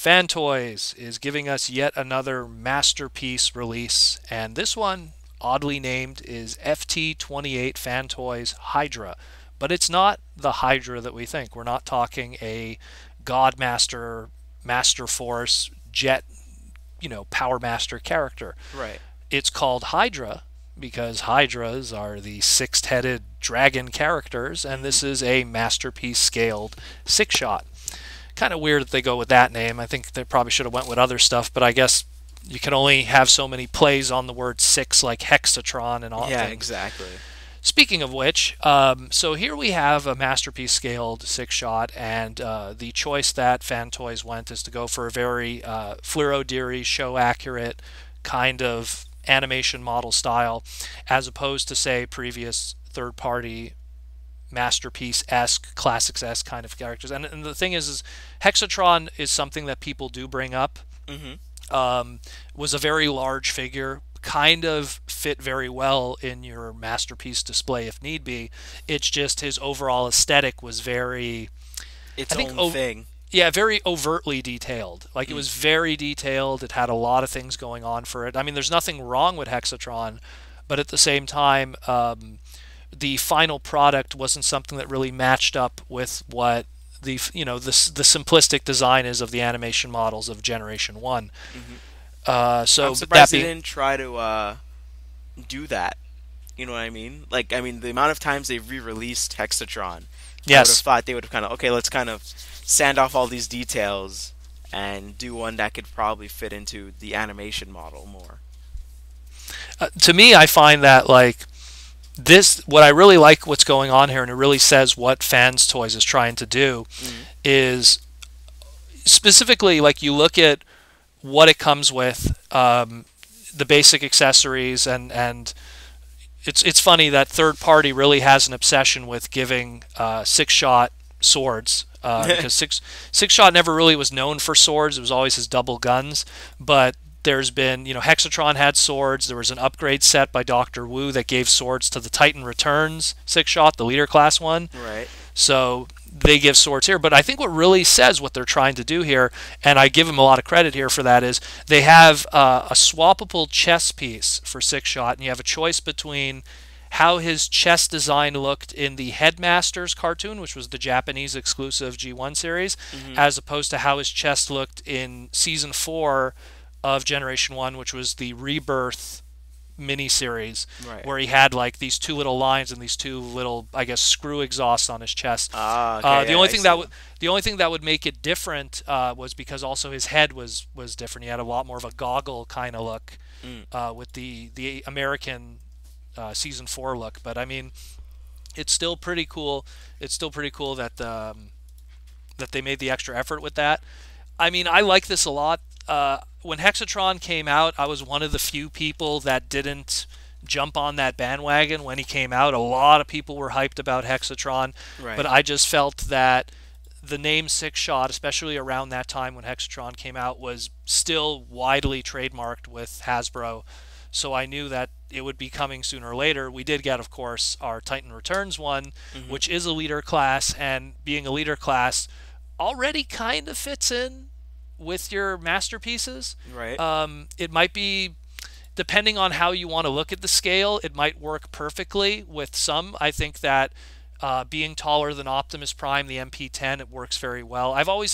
Fan Toys is giving us yet another masterpiece release, and this one, oddly named, is FT-28 Fan Toys Hydra. But it's not the Hydra that we think. We're not talking a Godmaster, Master Force, Jet, Power Master character. Right. It's called Hydra because Hydras are the six-headed dragon characters, and this is a masterpiece scaled six-shot. Kind of weird that they go with that name. I think they probably should have went with other stuff, but I guess you can only have so many plays on the word six, like Hexatron and all. Yeah, things. exactly. Speaking of which, so here we have a masterpiece scaled six-shot, and the choice that Fan Toys went is to go for a very Fluoro-Deary, show-accurate kind of animation model style, as opposed to, say, previous third-party masterpiece-esque, classics-esque kind of characters. And the thing is Hexatron is something that people do bring up. Was a very large figure, kind of fit very well in your masterpiece display if need be. It's just his overall aesthetic was very... Its own thing. Yeah, very overtly detailed. Like, it was very detailed. It had a lot of things going on for it. I mean, there's nothing wrong with Hexatron, but at the same time, the final product wasn't something that really matched up with what the simplistic design is of the animation models of Generation 1. So I'm surprised they didn't try to do that. You know what I mean? Like, I mean, the amount of times they've re-released Hexatron, I would have thought they would have kind of, okay, let's kind of sand off all these details and do one that could probably fit into the animation model more. To me, I find that, like, what I really like what's going on here, and it really says what Fans Toys is trying to do, is specifically, like, you look at what it comes with, the basic accessories, and it's funny that third party really has an obsession with giving six-shot swords, because six-shot never really was known for swords. It was always his double guns, but there's been, Hexatron had swords. There was an upgrade set by Dr. Wu that gave swords to the Titan Returns six-shot, the leader class one. Right. So they give swords here. But I think what really says what they're trying to do here, and I give them a lot of credit here for that, is they have a swappable chest piece for six-shot, and you have a choice between how his chest design looked in the Headmasters cartoon, which was the Japanese exclusive G1 series, as opposed to how his chest looked in Season 4 of Generation 1, which was the Rebirth miniseries, where he had like these two little lines and these two little, I guess, screw exhausts on his chest. Okay, the only thing that would make it different was because also his head was different. He had a lot more of a goggle kind of look with the American Season 4 look. But I mean, it's still pretty cool. It's still pretty cool that that they made the extra effort with that. I mean, I like this a lot. When Hexatron came out, I was one of the few people that didn't jump on that bandwagon when he came out. A lot of people were hyped about Hexatron, but I just felt that the name Sixshot, especially around that time when Hexatron came out, was still widely trademarked with Hasbro. So I knew that it would be coming sooner or later. We did get, of course, our Titan Returns one, which is a leader class, and being a leader class already kind of fits in with your masterpieces. Right. It might be, depending on how you want to look at the scale, it might work perfectly with some. I think that being taller than Optimus Prime, the MP10, it works very well. I've always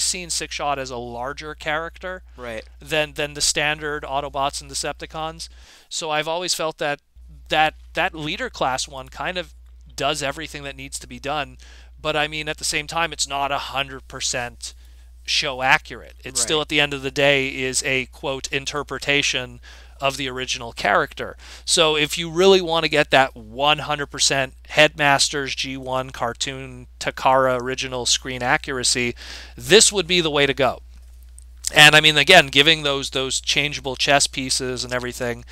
seen Sixshot as a larger character than the standard Autobots and Decepticons. So I've always felt that leader class one kind of does everything that needs to be done. But I mean, at the same time, it's not 100% show accurate. It's still, at the end of the day, is a quote interpretation of the original character. So if you really want to get that 100% Headmasters G1 cartoon Takara original screen accuracy, this would be the way to go. And I mean, again, giving those changeable chess pieces and everything,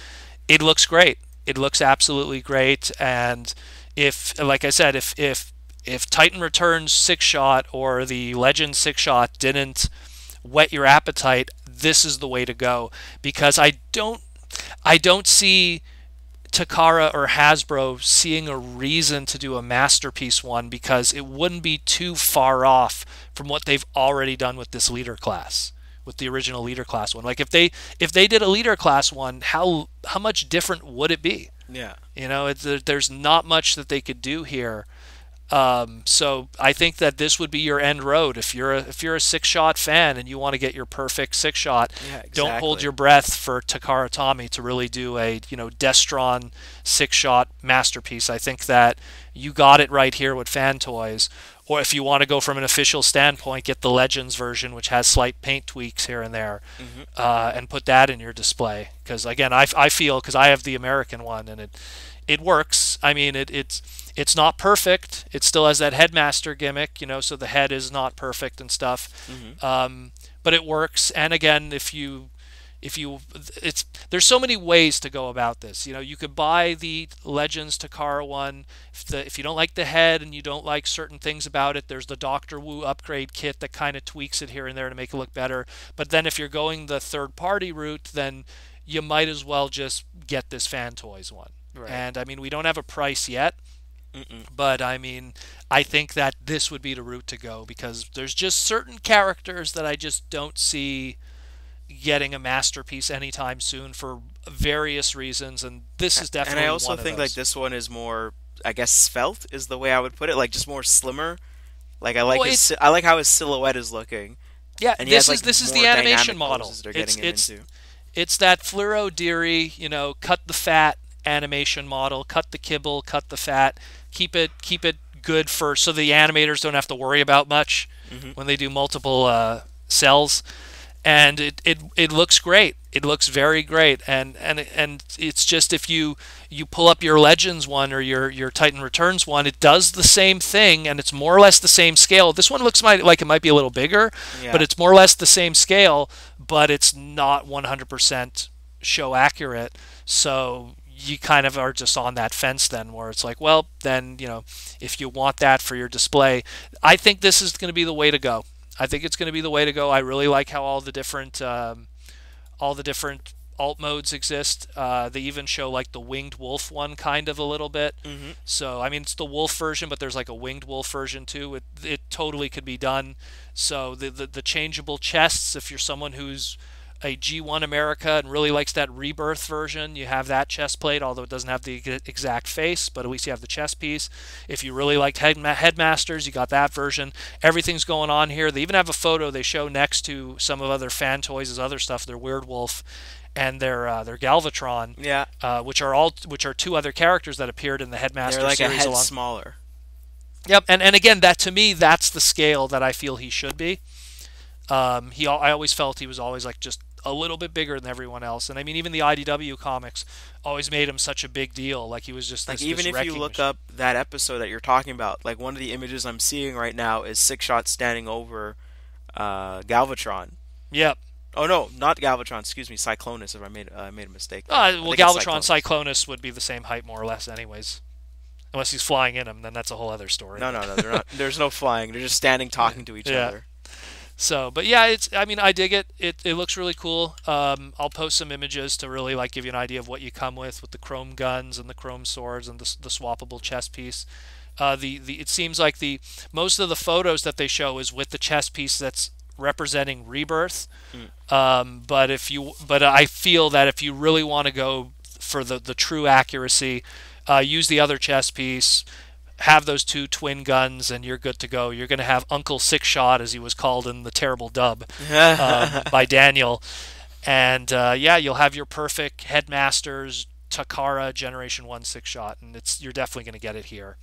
it looks great. It looks absolutely great. And if, like I said, if Titan Returns Sixshot or the Legend Sixshot didn't whet your appetite, this is the way to go, because I don't see Takara or Hasbro seeing a reason to do a masterpiece one, because it wouldn't be too far off from what they've already done with this leader class, with the original leader class one. Like if they did a leader class one, how much different would it be? Yeah. You know, there's not much that they could do here. So I think that this would be your end road if you're a Sixshot fan and you want to get your perfect Sixshot. Yeah, exactly. Don't hold your breath for Takara Tomy to really do a Destron Sixshot masterpiece. I think that you got it right here with Fan Toys. Or if you want to go from an official standpoint, get the Legends version, which has slight paint tweaks here and there, and put that in your display. Because again, I feel, because I have the American one and it works. I mean, it's not perfect. It still has that headmaster gimmick, so the head is not perfect and stuff. But it works. And again, there's so many ways to go about this. You could buy the Legends Takara one. If you don't like the head and you don't like certain things about it, there's the Dr. Wu upgrade kit that kind of tweaks it here and there to make it look better. But then if you're going the third-party route, then you might as well just get this Fan Toys one. Right. And I mean, we don't have a price yet. But I mean, I think that this would be the route to go, because there's just certain characters that I just don't see getting a masterpiece anytime soon for various reasons, and this is definitely one of those. And I also think like this one is more, I guess, svelte is the way I would put it, like just more slimmer. Like I like I like how his silhouette is looking. Yeah, and this is the animation model. It's that fluoro Deary, cut the fat animation model, cut the kibble, cut the fat, keep it good so the animators don't have to worry about much when they do multiple cells. And it looks great. It looks very great. And it's just, if you pull up your Legends one or your Titan Returns one, it does the same thing, and it's more or less the same scale. This one looks like it might be a little bigger, but it's more or less the same scale, but it's not 100% show accurate. So you kind of are just on that fence then, where it's like, well, then, if you want that for your display, I think this is going to be the way to go. I think it's going to be the way to go. I really like how all the different alt modes exist. They even show like the winged wolf one kind of a little bit. So I mean, it's the wolf version, but there's like a winged wolf version too. It totally could be done. So the changeable chests, if you're someone who's a G1 America and really likes that Rebirth version, you have that chest plate, although it doesn't have the exact face, but at least you have the chest piece. If you really liked Headmasters, you got that version. Everything's going on here. They even have a photo they show next to some of other Fan Toys' other stuff, their Weird Wolf and their Galvatron, which are two other characters that appeared in the Headmaster series. They're like a head smaller. Yep, and again, that to me, that's the scale that I feel he should be. I always felt he was always like just a little bit bigger than everyone else, and I mean, even the IDW comics always made him such a big deal. Like he was just like, even if you look up that episode that you're talking about, like one of the images I'm seeing right now is Sixshot standing over Galvatron. Yep. Oh no, not Galvatron. Excuse me, Cyclonus. If I made a mistake. Well, Galvatron, Cyclonus would be the same height more or less, anyways. Unless he's flying in them, then that's a whole other story. No, they're not. There's no flying. They're just standing, talking to each other. So, but yeah, I mean, I dig it. It looks really cool. I'll post some images to really give you an idea of what you come with the chrome guns and the chrome swords and the swappable chest piece. It seems like most of the photos that they show is with the chest piece that's representing Rebirth. But I feel that if you really want to go for the true accuracy, use the other chest piece. Have those two twin guns, and you're good to go. You're going to have Uncle Sixshot, as he was called in the terrible dub by Daniel. And you'll have your perfect Headmasters Takara Generation 1 Sixshot, and you're definitely going to get it here.